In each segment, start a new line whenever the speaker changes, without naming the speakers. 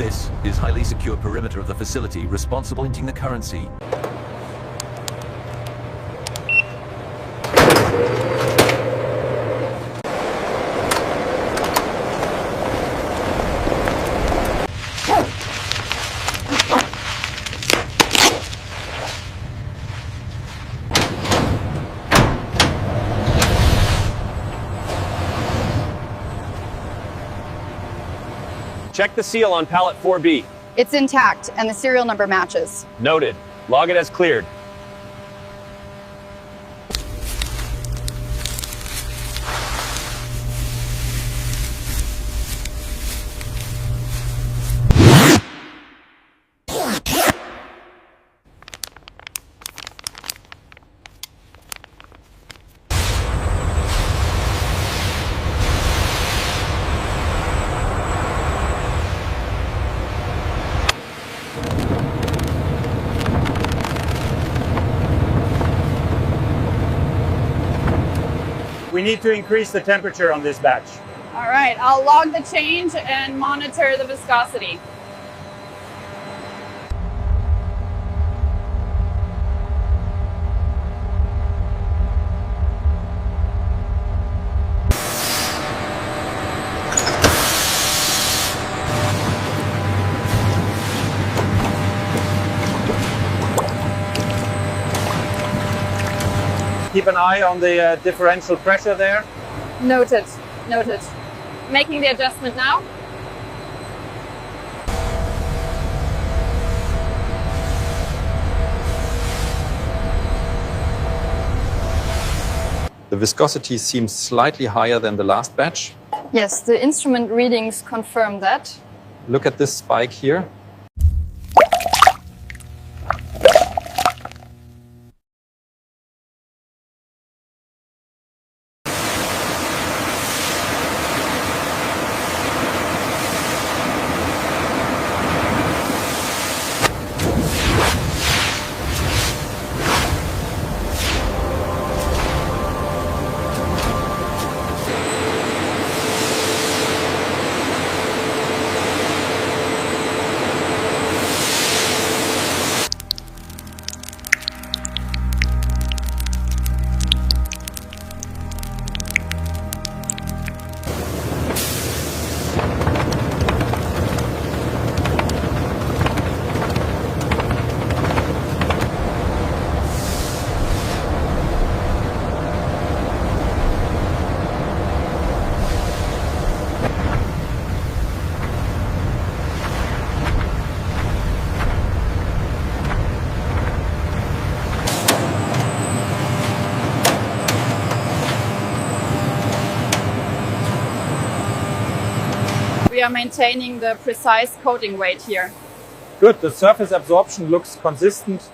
This is highly secure perimeter of the facility responsible for minting the currency.
Check the seal on pallet 4B.
It's intact, and the serial number matches.
Noted. Log it as cleared.
We need to increase the temperature on this batch.
All right, I'll log the change and monitor the viscosity.
Keep an eye on the differential pressure there.
Noted, noted. Making the adjustment now.
The viscosity seems slightly higher than the last batch.
Yes, the instrument readings confirm that.
Look at this spike here.
We are maintaining the precise coating weight here.
Good, the surface absorption looks consistent.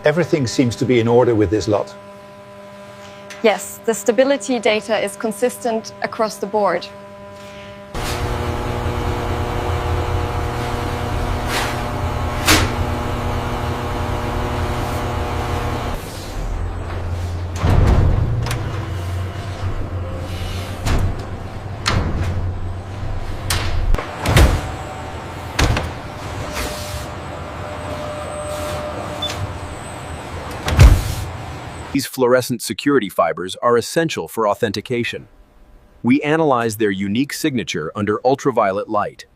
Everything seems to be in order with this lot.
Yes, the stability data is consistent across the board.
These fluorescent security fibers are essential for authentication. We analyze their unique signature under ultraviolet light.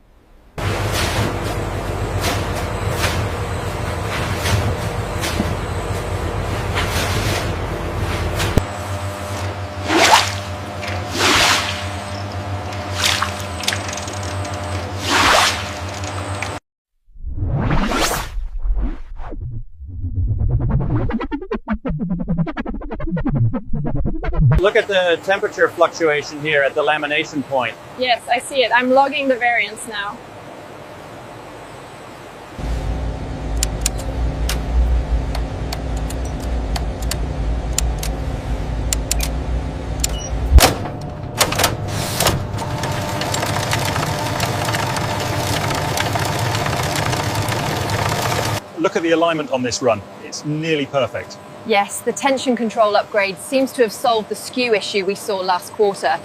Look at the temperature fluctuation here at the lamination point.
Yes, I see it. I'm logging the variance now.
Look at the alignment on this run. It's nearly perfect.
Yes, the tension control upgrade seems to have solved the skew issue we saw last quarter.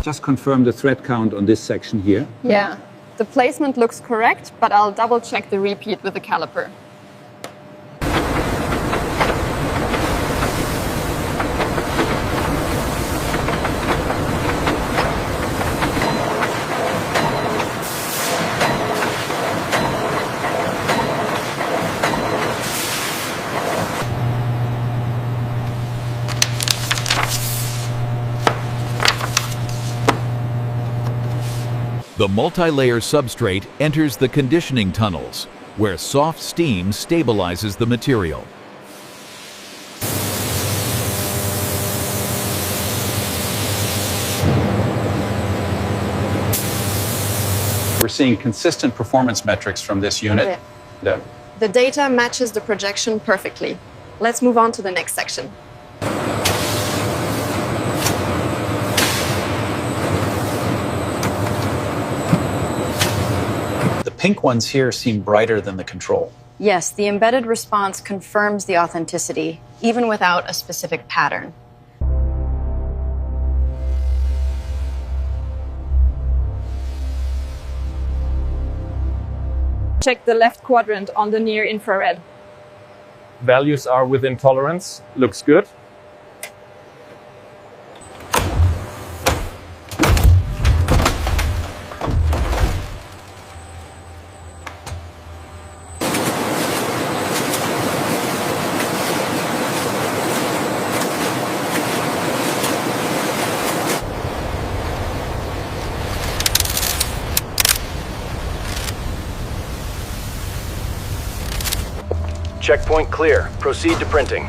Just confirm the thread count on this section here.
Yeah, the placement looks correct, but I'll double check the repeat with the caliper.
The multi-layer substrate enters the conditioning tunnels, where soft steam stabilizes the material.
We're seeing consistent performance metrics from this unit.
The data matches the projection perfectly. Let's move on to the next section.
The pink ones here seem brighter than the control.
Yes, the embedded response confirms the authenticity, even without a specific pattern. Check the left quadrant on the near infrared.
Values are within tolerance. Looks good.
Checkpoint clear. Proceed to printing.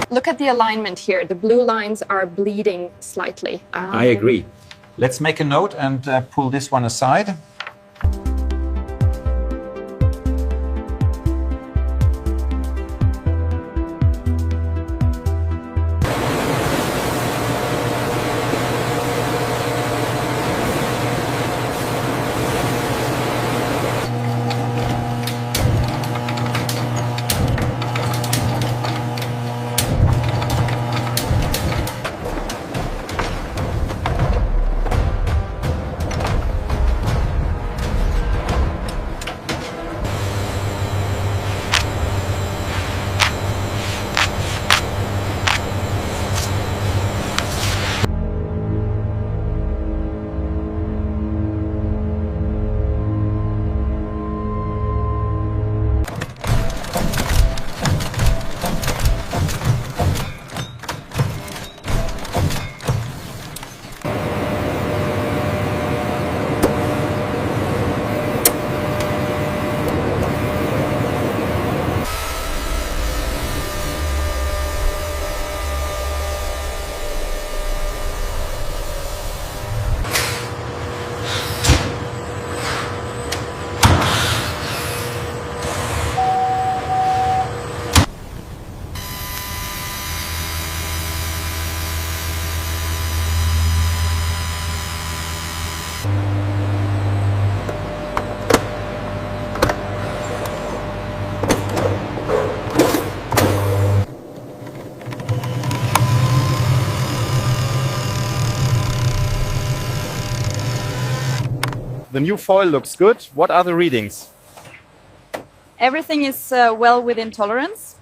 Look at the alignment here. The blue lines are bleeding slightly.
I agree. Let's make a note and pull this one aside.
The new foil looks good. What are the readings?
Everything is well within tolerance.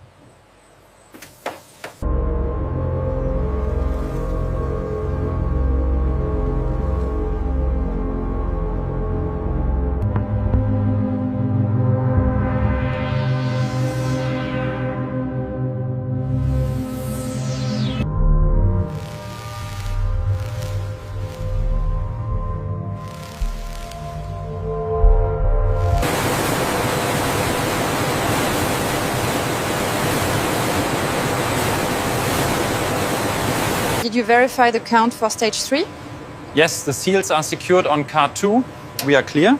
Did you verify the count for stage 3?
Yes, the seals are secured on car 2. We are clear.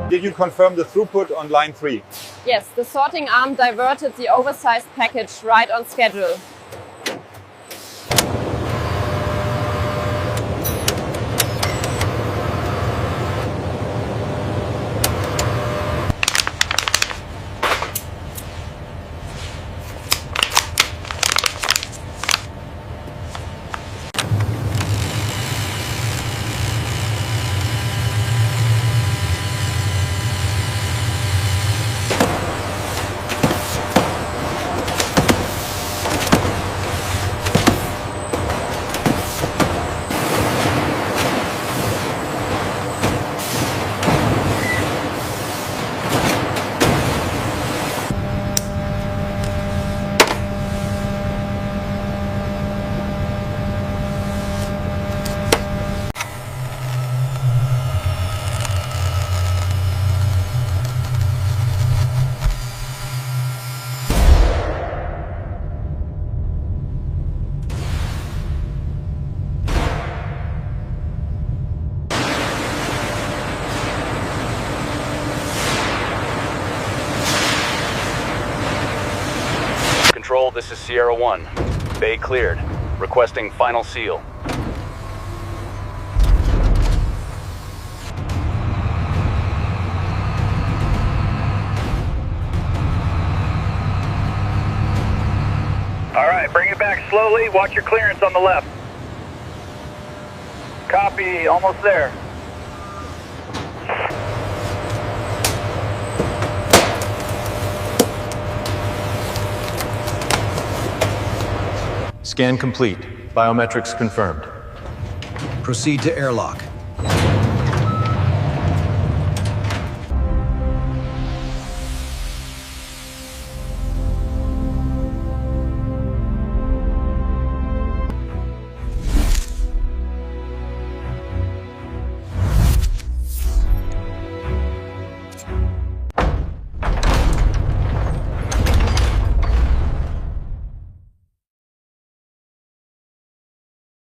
Did you confirm the throughput on line 3?
Yes, the sorting arm diverted the oversized package right on schedule.
Control, this is Sierra 1. Bay cleared.
Requesting final seal.
All right, bring it back slowly. Watch your clearance on the left. Copy, almost there.
Scan complete. Biometrics confirmed.
Proceed to airlock.